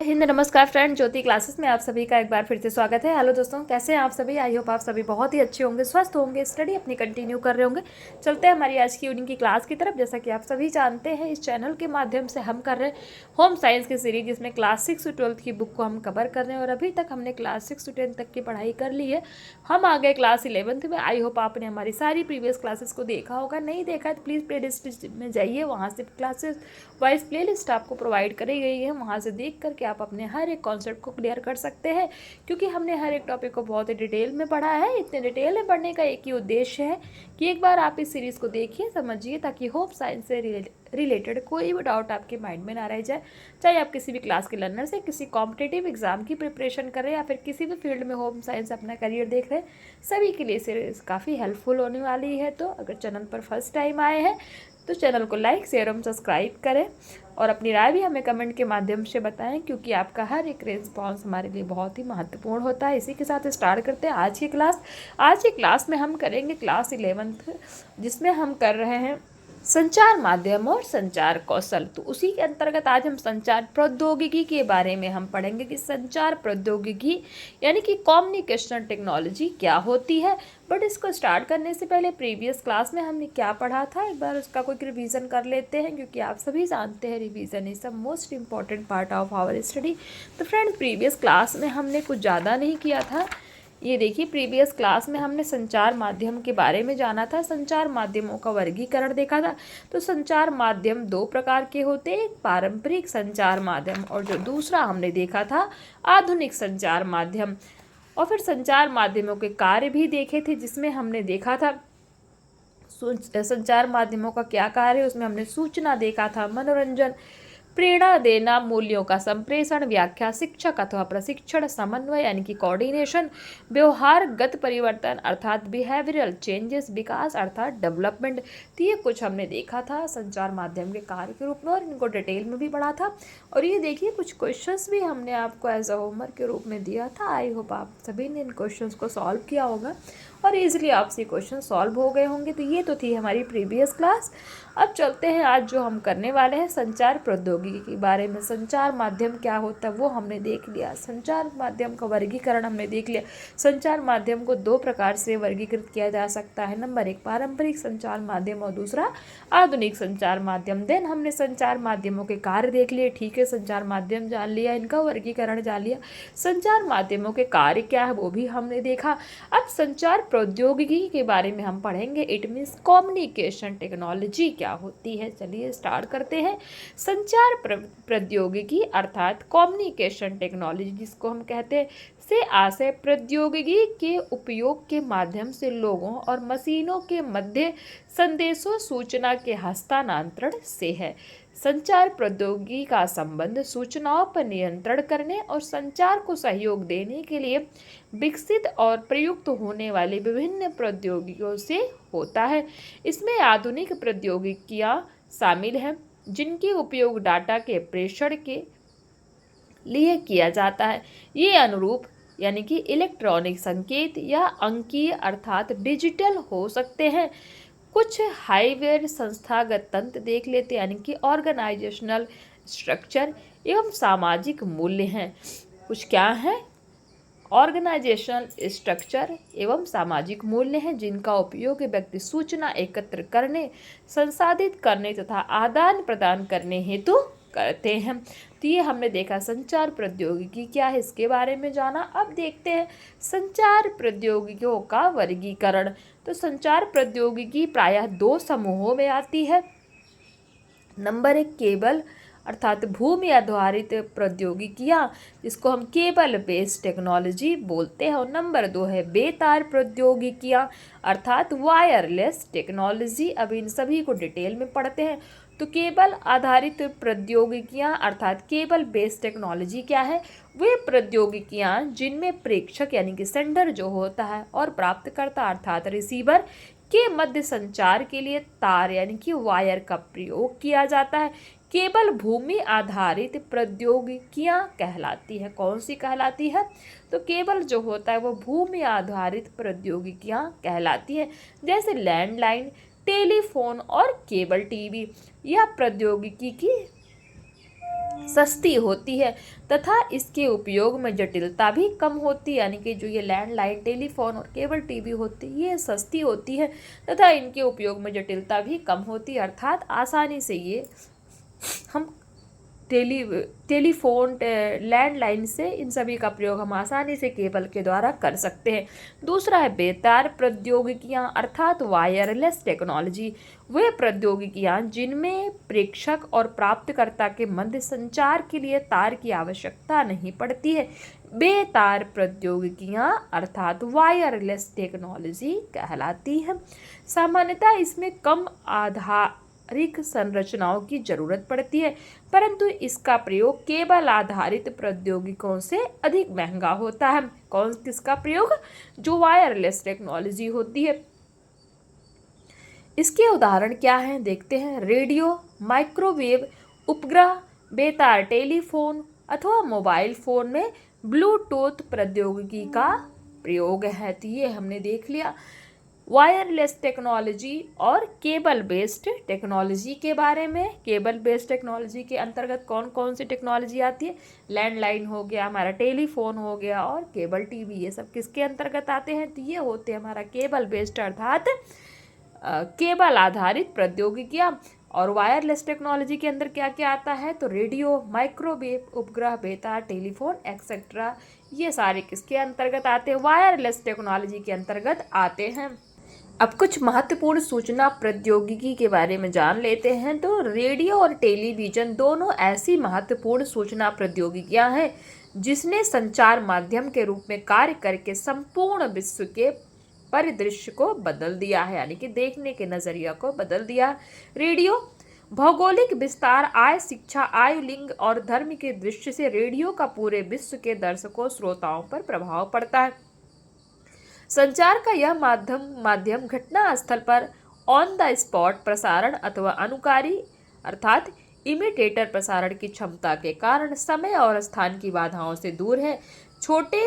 हिंद नमस्कार फ्रेंड, ज्योति क्लासेस में आप सभी का एक बार फिर से स्वागत है। हेलो दोस्तों, कैसे हैं आप सभी? आई होप आप सभी बहुत ही अच्छे होंगे, स्वस्थ होंगे, स्टडी अपनी कंटिन्यू कर रहे होंगे। चलते हैं हमारी आज की इवनिंग की क्लास की तरफ। जैसा कि आप सभी जानते हैं, इस चैनल के माध्यम से हम कर रहे हैं होम साइंस की सीरीज, जिसमें क्लास 6 से 12 की बुक को हम कवर कर रहे हैं। और अभी तक हमने क्लास 6 से 10 तक की पढ़ाई कर ली है। हम आ गए क्लास 11th में। आई होप आपने हमारी सारी प्रीवियस क्लासेस को देखा होगा। नहीं देखा है तो प्लीज़ प्ले लिस्ट में जाइए, वहाँ से क्लासेस वाइज प्ले लिस्ट आपको प्रोवाइड करी गई है। वहाँ से देख करके आप अपने हर एक कॉन्सेप्ट को क्लियर कर सकते हैं, क्योंकि हमने हर एक टॉपिक को बहुत ही डिटेल में पढ़ा है। इतने डिटेल में पढ़ने का एक ही उद्देश्य है कि एक बार आप इस सीरीज़ को देखिए, समझिए, ताकि होप साइंस से रिलेटेड कोई भी डाउट आपके माइंड में ना रह जाए। चाहे आप किसी भी क्लास के लर्नर से किसी कॉम्पिटिटिव एग्जाम की प्रिपरेशन कर रहे हैं या फिर किसी भी फील्ड में होम साइंस अपना करियर देख रहे हैं, सभी के लिए सीरीज काफ़ी हेल्पफुल होने वाली है। तो अगर चैनल पर फर्स्ट टाइम आए हैं तो चैनल को लाइक, शेयर और सब्सक्राइब करें, और अपनी राय भी हमें कमेंट के माध्यम से बताएं, क्योंकि आपका हर एक रिस्पॉन्स हमारे लिए बहुत ही महत्वपूर्ण होता है। इसी के साथ स्टार्ट करते हैं आज की क्लास। आज की क्लास में हम करेंगे क्लास 11th, जिसमें हम कर रहे हैं संचार माध्यम और संचार कौशल। तो उसी के अंतर्गत आज हम संचार प्रौद्योगिकी के बारे में हम पढ़ेंगे कि संचार प्रौद्योगिकी यानी कि कम्युनिकेशन टेक्नोलॉजी क्या होती है। बट इसको स्टार्ट करने से पहले प्रीवियस क्लास में हमने क्या पढ़ा था, एक बार उसका कोई रिवीजन कर लेते हैं, क्योंकि आप सभी जानते हैं revision is the most important part of our study. तो फ्रेंड, प्रीवियस क्लास में हमने कुछ ज़्यादा नहीं किया था। ये देखिए, प्रीवियस क्लास में हमने संचार माध्यम के बारे में जाना था, संचार माध्यमों का वर्गीकरण देखा था। तो संचार माध्यम दो प्रकार के होते हैं, एक पारंपरिक संचार माध्यम और जो दूसरा हमने देखा था आधुनिक संचार माध्यम। और फिर संचार माध्यमों के कार्य भी देखे थे, जिसमें हमने देखा था संचार माध्यमों का क्या कार्य है। उसमें हमने सूचना देखा था, मनोरंजन, प्रेरणा देना, मूल्यों का संप्रेषण, व्याख्या, शिक्षक अथवा प्रशिक्षण, समन्वय यानी कि कोऑर्डिनेशन, व्यवहारगत परिवर्तन अर्थात बिहेवियरल चेंजेस, विकास अर्थात डेवलपमेंट। तो ये कुछ हमने देखा था संचार माध्यम के कार्य के रूप में, और इनको डिटेल में भी पढ़ा था। और ये देखिए, कुछ क्वेश्चंस भी हमने आपको एज अ होमवर्क के रूप में दिया था। आई होप आप सभी ने इन क्वेश्चंस को सॉल्व किया होगा और इजीली आपसे क्वेश्चन सॉल्व हो गए होंगे। तो ये तो थी हमारी प्रीवियस क्लास। अब चलते हैं आज जो हम करने वाले हैं संचार प्रौद्योगिकी के बारे में। संचार माध्यम क्या होता है वो हमने देख लिया, संचार माध्यम का वर्गीकरण हमने देख लिया। संचार माध्यम को दो प्रकार से वर्गीकृत किया जा सकता है, नंबर एक पारंपरिक संचार माध्यम और दूसरा आधुनिक संचार माध्यम। देन हमने संचार माध्यमों के कार्य देख लिए, ठीक है, संचार माध्यम जान लिया, इनका वर्गीकरण जान लिया, संचार माध्यमों के कार्य क्या है वो भी हमने देखा। अब संचार प्रौद्योगिकी के बारे में हम पढ़ेंगे। इट मीन्स कम्युनिकेशन टेक्नोलॉजी क्या होती है। चलिए स्टार्ट करते हैं। संचार प्रौद्योगिकी अर्थात कम्युनिकेशन टेक्नोलॉजी, जिसको हम कहते हैं, से आशय प्रौद्योगिकी के उपयोग के माध्यम से लोगों और मशीनों के मध्य संदेशों सूचना के हस्तांतरण से है। संचार प्रौद्योगिकी का संबंध सूचनाओं पर नियंत्रण करने और संचार को सहयोग देने के लिए विकसित और प्रयुक्त होने वाली विभिन्न प्रौद्योगिकियों से होता है। इसमें आधुनिक प्रौद्योगिकियां शामिल हैं, जिनके उपयोग डाटा के प्रेषण के लिए किया जाता है। ये अनुरूप यानी कि इलेक्ट्रॉनिक संकेत या अंकीय अर्थात डिजिटल हो सकते हैं। कुछ हाईवेयर संस्थागत तंत्र देख लेते हैं, यानी कि ऑर्गेनाइजेशनल स्ट्रक्चर एवं सामाजिक मूल्य हैं। कुछ क्या है? ऑर्गेनाइजेशनल स्ट्रक्चर एवं सामाजिक मूल्य हैं, जिनका उपयोग व्यक्ति सूचना एकत्र करने, संसाधित करने तथा आदान प्रदान करने हेतु करते हैं। तो ये हमने देखा संचार प्रौद्योगिकी क्या है, इसके बारे में जाना। अब देखते हैं संचार प्रौद्योगिकियों का वर्गीकरण। तो संचार प्रौद्योगिकी प्रायः दो समूहों में आती है। नंबर एक केबल अर्थात भूमि आधारित प्रौद्योगिकियां, जिसको हम केबल बेस्ड टेक्नोलॉजी बोलते हैं। और नंबर दो है बेतार प्रौद्योगिकियां अर्थात वायरलेस टेक्नोलॉजी। अब इन सभी को डिटेल में पढ़ते हैं। तो केबल आधारित प्रौद्योगिकियां अर्थात केबल बेस्ड टेक्नोलॉजी क्या है? वे प्रौद्योगिकियां जिनमें प्रेषक यानी कि सेंडर जो होता है और प्राप्तकर्ता अर्थात रिसीवर के मध्य संचार के लिए तार यानी कि वायर का प्रयोग किया जाता है, केवल भूमि आधारित प्रौद्योगिकियां कहलाती है। कौन सी कहलाती है? तो केबल जो होता है वो भूमि आधारित प्रौद्योगिकियां कहलाती है, जैसे लैंडलाइन, टेलीफोन और केबल टीवी। यह प्रौद्योगिकी की सस्ती होती है तथा इसके उपयोग में जटिलता भी कम होती है, यानी कि जो ये लैंडलाइन टेलीफोन और केबल टीवी होती है ये सस्ती होती है तथा इनके उपयोग में जटिलता भी कम होती है, अर्थात आसानी से ये हम टेलीफोन लैंडलाइन से इन सभी का प्रयोग हम आसानी से केबल के द्वारा कर सकते हैं। दूसरा है बेतार प्रौद्योगिकियां अर्थात वायरलेस टेक्नोलॉजी। वे प्रौद्योगिकियां जिनमें प्रेषक और प्राप्तकर्ता के मध्य संचार के लिए तार की आवश्यकता नहीं पड़ती है, बेतार प्रौद्योगिकियां अर्थात वायरलेस टेक्नोलॉजी कहलाती है। सामान्यतः इसमें कम आधारिक संरचनाओं की जरूरत पड़ती है, परंतु इसका प्रयोग केबल आधारित प्रौद्योगिकियों से अधिक महंगा होता है। किसका प्रयोग? जो वायरलेस टेक्नोलॉजी होती है। इसके उदाहरण क्या हैं देखते हैं। रेडियो, माइक्रोवेव उपग्रह, बेतार टेलीफोन अथवा मोबाइल फोन में ब्लूटूथ प्रौद्योगिकी का प्रयोग है। तो ये हमने देख लिया वायरलेस टेक्नोलॉजी और केबल बेस्ड टेक्नोलॉजी के बारे में। केबल बेस्ड टेक्नोलॉजी के अंतर्गत कौन कौन सी टेक्नोलॉजी आती है? लैंडलाइन हो गया, हमारा टेलीफोन हो गया और केबल टीवी, ये सब किसके अंतर्गत आते हैं? तो ये होते हैं हमारा केबल बेस्ड अर्थात केबल आधारित प्रौद्योगिकियां। और वायरलेस टेक्नोलॉजी के अंदर क्या क्या आता है? तो रेडियो, माइक्रोवेव उपग्रह, बेतार टेलीफोन एक्सेट्रा, ये सारे किसके अंतर्गत आते हैं? वायरलेस टेक्नोलॉजी के अंतर्गत आते हैं। अब कुछ महत्वपूर्ण सूचना प्रौद्योगिकी के बारे में जान लेते हैं। तो रेडियो और टेलीविज़न दोनों ऐसी महत्वपूर्ण सूचना प्रौद्योगिकियां हैं जिसने संचार माध्यम के रूप में कार्य करके संपूर्ण विश्व के परिदृश्य को बदल दिया है, यानी कि देखने के नजरिया को बदल दिया। रेडियो भौगोलिक विस्तार, आय, शिक्षा, आयु, लिंग और धर्म के दृष्टि से रेडियो का पूरे विश्व के दर्शकों श्रोताओं पर प्रभाव पड़ता है। संचार का यह माध्यम घटना स्थल पर ऑन द स्पॉट प्रसारण अथवा अनुकारी अर्थात इमिटेटर प्रसारण की क्षमता के कारण समय और स्थान की बाधाओं से दूर है। छोटे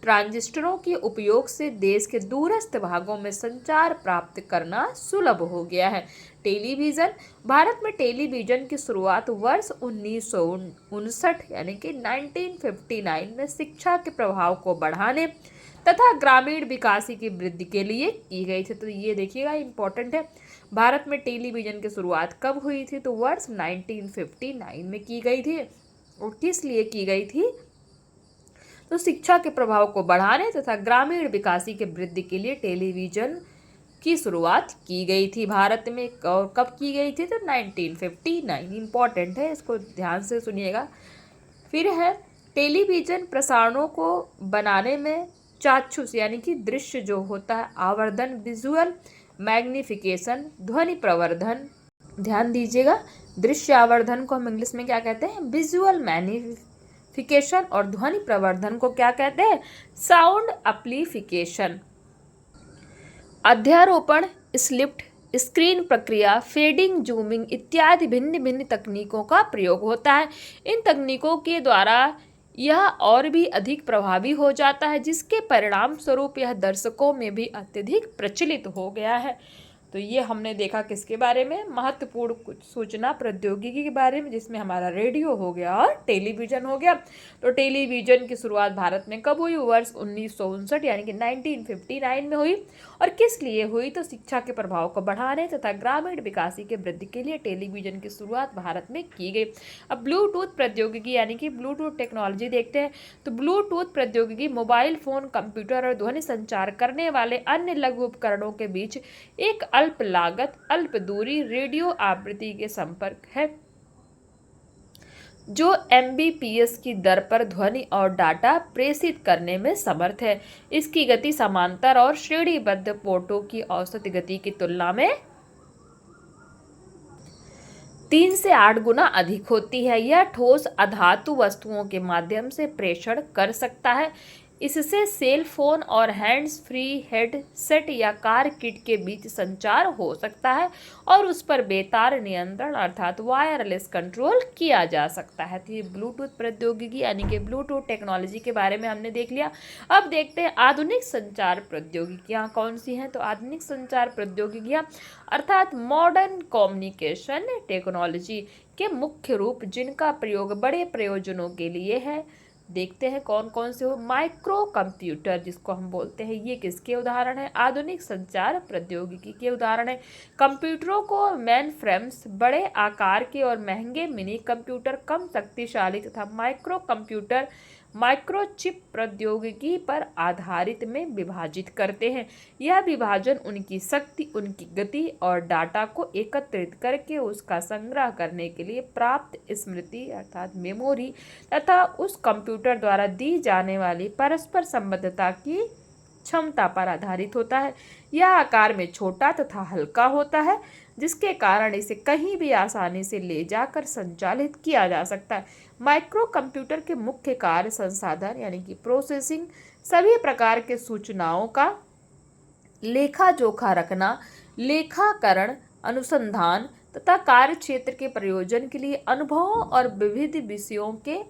ट्रांजिस्टरों के उपयोग से देश के दूरस्थ भागों में संचार प्राप्त करना सुलभ हो गया है। टेलीविज़न भारत में टेलीविज़न की शुरुआत वर्ष 1959 यानी कि 1959 में शिक्षा के प्रभाव को बढ़ाने तथा ग्रामीण विकास की वृद्धि के लिए की गई थी। तो ये देखिएगा इम्पोर्टेंट है, भारत में टेलीविज़न की शुरुआत कब हुई थी? तो वर्ष 1959 में की गई थी। और किस लिए की गई थी? तो शिक्षा के प्रभाव को बढ़ाने तथा ग्रामीण विकास की वृद्धि के लिए टेलीविज़न की शुरुआत की गई थी भारत में। और कब की गई थी? तो 1959, इम्पॉर्टेंट है, इसको ध्यान से सुनिएगा। फिर है टेलीविज़न प्रसारणों को बनाने में चाक्षुष यानी कि दृश्य जो होता है, आवर्धन, विजुअल मैग्निफिकेशन, ध्वनि प्रवर्धन, ध्यान दीजिएगा, दृश्य आवर्धन को हम इंग्लिश में क्या कहते हैं? विजुअल मैग्निफिकेशन, और ध्वनि प्रवर्धन को क्या कहते हैं? साउंड अम्प्लीफिकेशन। अध्यारोपण, स्लिप्ट स्क्रीन प्रक्रिया, फेडिंग, जूमिंग इत्यादि भिन्न भिन्न तकनीकों का प्रयोग होता है। इन तकनीकों के द्वारा यह और भी अधिक प्रभावी हो जाता है, जिसके परिणाम स्वरूप यह दर्शकों में भी अत्यधिक प्रचलित हो गया है। तो ये हमने देखा किसके बारे में? महत्वपूर्ण कुछ सूचना प्रौद्योगिकी के बारे में, जिसमें हमारा रेडियो हो गया और टेलीविज़न हो गया। तो टेलीविज़न की शुरुआत भारत में कब हुई? वर्ष 1959 यानी कि 1959 में हुई। और किस लिए हुई? तो शिक्षा के प्रभाव को बढ़ाने तथा ग्रामीण विकास की वृद्धि के लिए टेलीविज़न की शुरुआत भारत में की गई। अब ब्लूटूथ प्रौद्योगिकी यानी कि ब्लूटूथ टेक्नोलॉजी देखते हैं। तो ब्लूटूथ प्रौद्योगिकी मोबाइल फोन, कंप्यूटर और ध्वनि संचार करने वाले अन्य लघु उपकरणों के बीच एक अल्प लागत, अल्प दूरी रेडियो आवृत्ति के संपर्क है, जो एमबीपीएस की दर पर ध्वनि और डाटा प्रेषित करने में समर्थ है। इसकी गति समांतर और श्रेणीबद्ध पोर्टों की औसत गति की तुलना में 3 से 8 गुना अधिक होती है। यह ठोस अधातु वस्तुओं के माध्यम से प्रेषण कर सकता है। इससे सेल फोन और हैंड्स फ्री हेडसेट या कार किट के बीच संचार हो सकता है और उस पर बेतार नियंत्रण अर्थात वायरलेस कंट्रोल किया जा सकता है। तो ये ब्लूटूथ प्रौद्योगिकी यानी कि ब्लूटूथ टेक्नोलॉजी के बारे में हमने देख लिया। अब देखते हैं आधुनिक संचार प्रौद्योगिकियाँ कौन सी हैं। तो आधुनिक संचार प्रौद्योगिकियाँ अर्थात मॉडर्न कम्युनिकेशन टेक्नोलॉजी के मुख्य रूप जिनका प्रयोग बड़े प्रयोजनों के लिए है। देखते हैं कौन कौन से हो। माइक्रो कंप्यूटर जिसको हम बोलते हैं, ये किसके उदाहरण है? आधुनिक संचार प्रौद्योगिकी के उदाहरण है। कंप्यूटरों को मेन फ्रेम्स, बड़े आकार के और महंगे मिनी कंप्यूटर, कम शक्तिशाली तथा माइक्रो कंप्यूटर माइक्रोचिप प्रौद्योगिकी पर आधारित में विभाजित करते हैं। यह विभाजन उनकी शक्ति, उनकी गति और डाटा को एकत्रित करके उसका संग्रह करने के लिए प्राप्त स्मृति अर्थात मेमोरी तथा उस कंप्यूटर द्वारा दी जाने वाली परस्पर संबद्धता की क्षमता पर आधारित होता है। यह आकार में छोटा तथा हल्का होता है, जिसके कारण इसे कहीं भी आसानी से ले जाकर संचालित किया जा सकता है। माइक्रो कंप्यूटर के मुख्य कार्य संसाधन यानी कि प्रोसेसिंग, सभी प्रकार के सूचनाओं का लेखा जोखा रखना, लेखाकरण, अनुसंधान तथा कार्य क्षेत्र के प्रयोजन के लिए अनुभवों और विविध विषयों के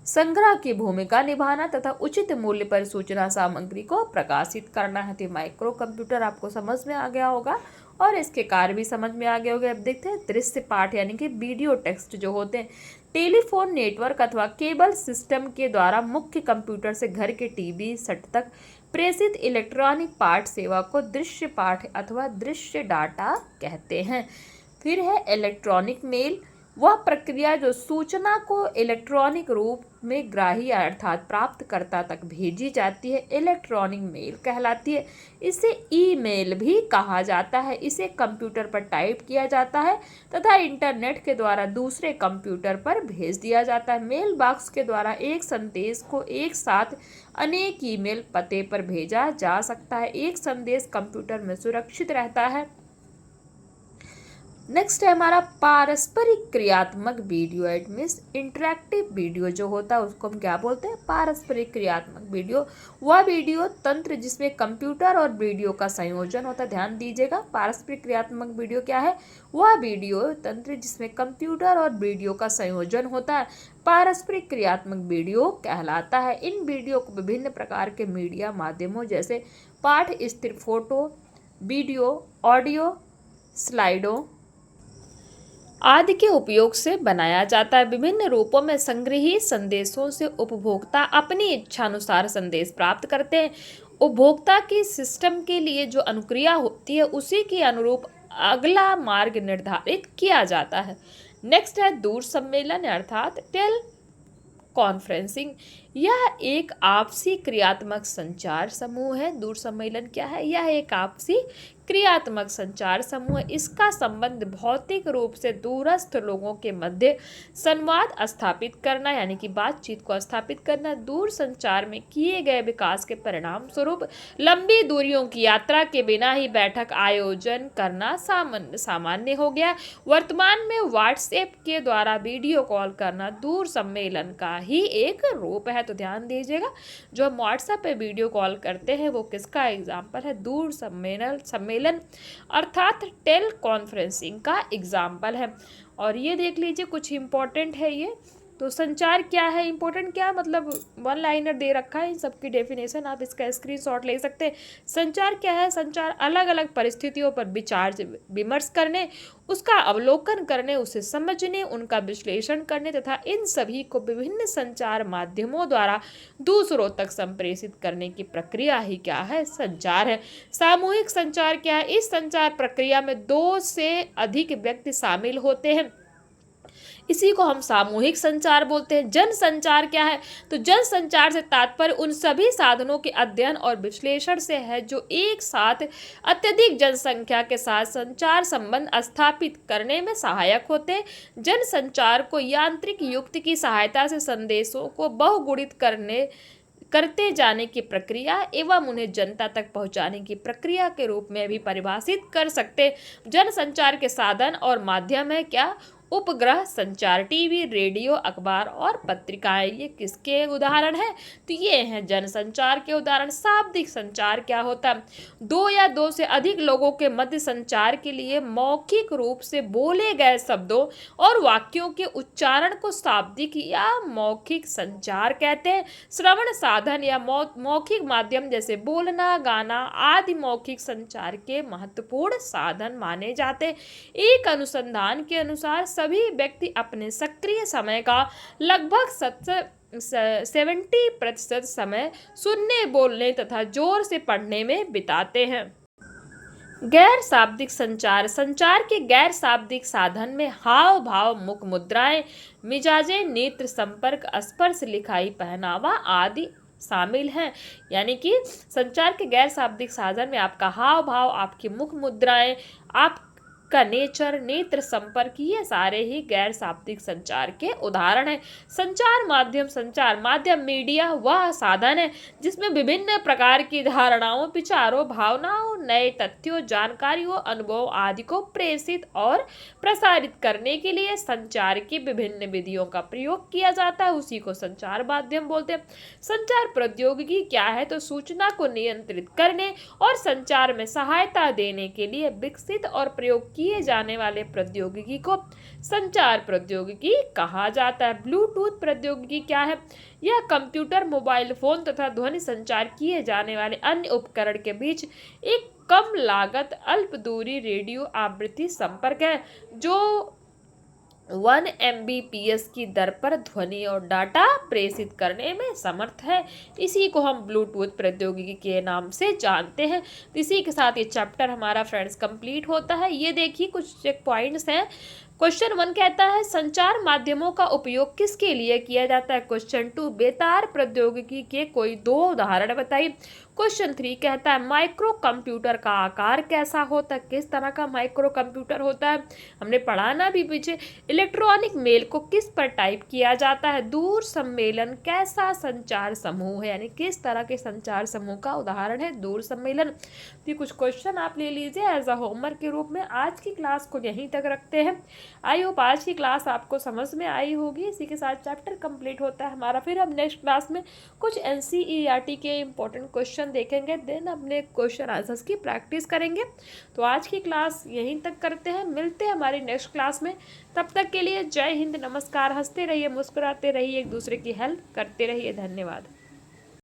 संग्रह की भूमिका निभाना तथा उचित मूल्य पर सूचना सामग्री को प्रकाशित करना है। तो माइक्रो कंप्यूटर आपको समझ में आ गया होगा और इसके कार्य भी समझ में आ गए होंगे। अब देखते हैं दृश्य पाठ यानी कि वीडियो टेक्स्ट जो होते हैं। टेलीफोन नेटवर्क अथवा केबल सिस्टम के द्वारा मुख्य कंप्यूटर से घर के टीवी सेट तक प्रेषित इलेक्ट्रॉनिक पाठ सेवा को दृश्य पाठ अथवा दृश्य डाटा कहते हैं। फिर है इलेक्ट्रॉनिक मेल, वह प्रक्रिया जो सूचना को इलेक्ट्रॉनिक रूप में ग्राही अर्थात प्राप्तकर्ता तक भेजी जाती है, इलेक्ट्रॉनिक मेल कहलाती है। इसे ईमेल भी कहा जाता है। इसे कंप्यूटर पर टाइप किया जाता है तथा इंटरनेट के द्वारा दूसरे कंप्यूटर पर भेज दिया जाता है। मेल बॉक्स के द्वारा एक संदेश को एक साथ अनेक ईमेल पते पर भेजा जा सकता है। एक संदेश कंप्यूटर में सुरक्षित रहता है। नेक्स्ट है हमारा पारस्परिक क्रियात्मक video. It means interactive video जो होता है उसको हम क्या बोलते हैं? पारस्परिक क्रियात्मक वीडियो। वह वीडियो तंत्र जिसमें कंप्यूटर और वीडियो का संयोजन होता है। ध्यान दीजिएगा, पारस्परिक क्रियात्मक वीडियो क्या है? वह वीडियो तंत्र जिसमें कंप्यूटर और वीडियो का संयोजन होता है पारस्परिक क्रियात्मक वीडियो कहलाता है। इन वीडियो को विभिन्न प्रकार के मीडिया माध्यमों जैसे पाठ स्थिर, फोटो, वीडियो, ऑडियो, स्लाइडों आदि के उपयोग से बनाया जाता है। विभिन्न रूपों में संग्रहीत संदेशों से उपभोक्ता अपनी इच्छानुसार संदेश प्राप्त करते हैं। उपभोक्ता की सिस्टम के लिए जो अनुक्रिया होती है उसी के अनुरूप अगला मार्ग निर्धारित किया जाता है। नेक्स्ट है दूर सम्मेलन अर्थात टेल कॉन्फ्रेंसिंग। यह एक आपसी क्रियात्मक संचार समूह है। दूर सम्मेलन क्या है? यह एक आपसी क्रियात्मक संचार समूह है। इसका संबंध भौतिक रूप से दूरस्थ लोगों के मध्य संवाद स्थापित करना यानी कि बातचीत को स्थापित करना। दूर संचार में किए गए विकास के परिणाम स्वरूप लंबी दूरियों की यात्रा के बिना ही बैठक आयोजन करना सामान्य हो गया। वर्तमान में व्हाट्सएप के द्वारा वीडियो कॉल करना दूर सम्मेलन का ही एक रूप है। तो ध्यान दीजिएगा, जो हम व्हाट्सएप पे वीडियो कॉल करते हैं वो किसका एग्जाम्पल है? दूर सम्मेलन अर्थात टेल कॉन्फ्रेंसिंग का एग्जाम्पल है। और ये देख लीजिए कुछ इंपॉर्टेंट है ये। तो संचार क्या है, इंपॉर्टेंट क्या है, मतलब वन लाइनर दे रखा है, इन सबकी डेफिनेशन आप इसका स्क्रीनशॉट ले सकते हैं। संचार क्या है? संचार अलग अलग परिस्थितियों पर विचार विमर्श करने, उसका अवलोकन करने, उसे समझने, उनका विश्लेषण करने तथा इन सभी को विभिन्न संचार माध्यमों द्वारा दूसरों तक संप्रेषित करने की प्रक्रिया ही क्या है? संचार है। सामूहिक संचार क्या है? इस संचार प्रक्रिया में 2 से अधिक व्यक्ति शामिल होते हैं, इसी को हम सामूहिक संचार बोलते हैं। जन संचार क्या है? तो जन संचार से तात्पर्य उन सभी साधनों के अध्ययन और विश्लेषण से है जो एक साथ अत्यधिक जनसंख्या के साथ संचार संबंध स्थापित करने में सहायक होते हैं। जन संचार को यांत्रिक युक्ति की सहायता से संदेशों को बहुगुणित करते जाने की प्रक्रिया एवं उन्हें जनता तक पहुंचाने की प्रक्रिया के रूप में भी परिभाषित कर सकते। जन संचार के साधन और माध्यम है क्या? उपग्रह संचार, टीवी, रेडियो, अखबार और पत्रिकाएं। ये किसके उदाहरण हैं? तो ये हैं जनसंचार के उदाहरण। शाब्दिक संचार क्या होता है? दो या दो से अधिक लोगों के मध्य संचार के लिए मौखिक रूप से बोले गए शब्दों और वाक्यों के उच्चारण को शाब्दिक या मौखिक संचार कहते हैं। श्रवण साधन या मौखिक माध्यम जैसे बोलना, गाना आदि मौखिक संचार के महत्वपूर्ण साधन माने जाते हैं। एक अनुसंधान के अनुसार सभी व्यक्ति अपने सक्रिय समय का लगभग 70% समय सुनने, बोलने तथा जोर से पढ़ने में बिताते हैं। गैर शाब्दिक संचार, संचार के गैर शाब्दिक साधन में हाव भाव, मुख मुद्राएं, मिजाजें, नेत्र संपर्क, स्पर्श, लिखाई, पहनावा आदि शामिल हैं। यानी कि संचार के गैर शाब्दिक साधन में आपका हाव भाव, आपकी मुख मुद्राएं, आपका नेचर, नेत्र संपर्क, ये सारे ही गैर शाब्दिक संचार के उदाहरण हैं। संचार माध्यम मीडिया वह साधन है जिसमें विभिन्न प्रकार की धारणाओं, विचारों, भावनाओं, नए तथ्यों, जानकारियों, अनुभव आदि को प्रेषित और प्रसारित करने के लिए संचार की विभिन्न विधियों का प्रयोग किया जाता है, उसी को संचार माध्यम बोलते हैं। संचार प्रौद्योगिकी क्या है? तो सूचना को नियंत्रित करने और संचार में सहायता देने के लिए विकसित और प्रयोग किए जाने वाले प्रौद्योगिकी को संचार प्रौद्योगिकी कहा जाता है। ब्लूटूथ प्रौद्योगिकी क्या है? यह कंप्यूटर, मोबाइल फोन तथा ध्वनि संचार किए जाने वाले अन्य उपकरण के बीच एक कम लागत, अल्प दूरी रेडियो आवृत्ति संपर्क है जो 1 Mbps की दर पर ध्वनि और डाटा प्रेषित करने में समर्थ है। इसी को हम ब्लूटूथ प्रौद्योगिकी के नाम से जानते हैं। तो इसी के साथ ये चैप्टर हमारा फ्रेंड्स कंप्लीट होता है। ये देखिए कुछ चेक पॉइंट्स हैं। क्वेश्चन 1 कहता है संचार माध्यमों का उपयोग किसके लिए किया जाता है? क्वेश्चन 2 बेतार प्रौद्योगिकी के कोई 2 उदाहरण बताइए। क्वेश्चन 3 कहता है माइक्रो कंप्यूटर का आकार कैसा होता है? किस तरह का माइक्रो कंप्यूटर होता है? हमने पढ़ा ना भी पीछे। इलेक्ट्रॉनिक मेल को किस पर टाइप किया जाता है? दूर सम्मेलन कैसा संचार समूह है? यानी किस तरह के संचार समूह का उदाहरण है दूर सम्मेलन। तो कुछ क्वेश्चन आप ले लीजिए एज अ होमवर्क के रूप में। आज की क्लास को यहीं तक रखते हैं। आई होप आज की क्लास आपको समझ में आई होगी। इसी के साथ चैप्टर कंप्लीट होता है हमारा। फिर हम नेक्स्ट क्लास में कुछ NCERT के इंपॉर्टेंट क्वेश्चन देखेंगे, देन अपने क्वेश्चन आंसर्स की प्रैक्टिस करेंगे। तो आज की क्लास यहीं तक करते हैं, मिलते हैं हमारी नेक्स्ट क्लास में। तब तक के लिए जय हिंद, नमस्कार। हंसते रहिए, मुस्कुराते रहिए, एक दूसरे की हेल्प करते रहिए। धन्यवाद।